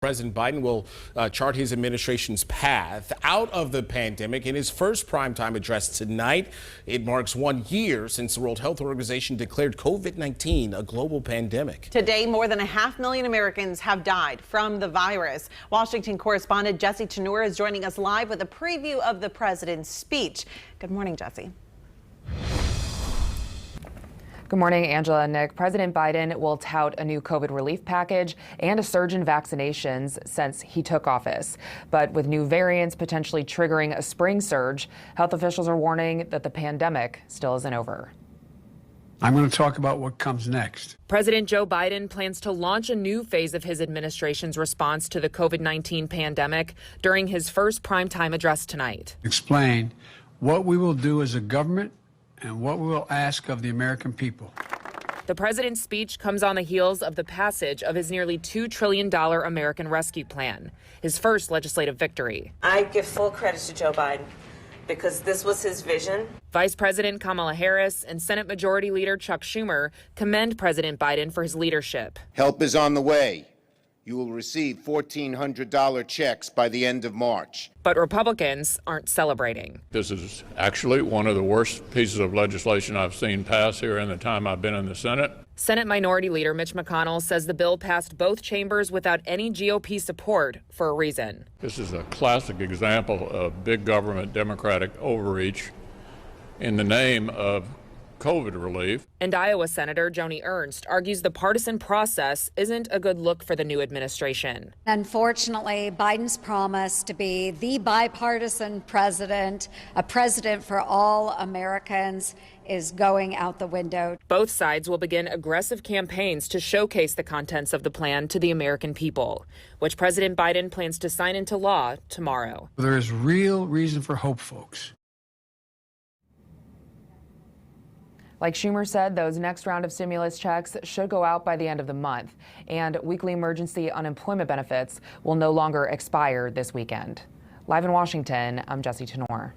President Biden will chart his administration's path out of the pandemic in his first primetime address tonight. It marks 1 year since the World Health Organization declared COVID-19 a global pandemic. Today, more than 500,000 Americans have died from the virus. Washington correspondent Jesse Tenor is joining us live with a preview of the president's speech. Good morning, Jesse. Good morning, Angela and Nick. President Biden will tout a new COVID relief package and a surge in vaccinations since he took office. But with new variants potentially triggering a spring surge, health officials are warning that the pandemic still isn't over. I'm going to talk about what comes next. President Joe Biden plans to launch a new phase of his administration's response to the COVID-19 pandemic during his first primetime address tonight. Explain what we will do as a government and what we will ask of the American people. The president's speech comes on the heels of the passage of his nearly $2 trillion American Rescue Plan, his first legislative victory. I give full credit to Joe Biden because this was his vision. Vice President Kamala Harris and Senate Majority Leader Chuck Schumer commend President Biden for his leadership. Help is on the way. You will receive $1,400 checks by the end of March. But Republicans aren't celebrating. This is actually one of the worst pieces of legislation I've seen pass here in the time I've been in the Senate. Senate Minority Leader Mitch McConnell says the bill passed both chambers without any GOP support for a reason. This is a classic example of big government Democratic overreach in the name of COVID relief. And Iowa Senator Joni Ernst argues the partisan process isn't a good look for the new administration. Unfortunately, Biden's promise to be the bipartisan president, a president for all Americans, is going out the window. Both sides will begin aggressive campaigns to showcase the contents of the plan to the American people, which President Biden plans to sign into law tomorrow. There is real reason for hope, folks. Like Schumer said, those next round of stimulus checks should go out by the end of the month, and weekly emergency unemployment benefits will no longer expire this weekend. Live in Washington, I'm Jesse Tenor.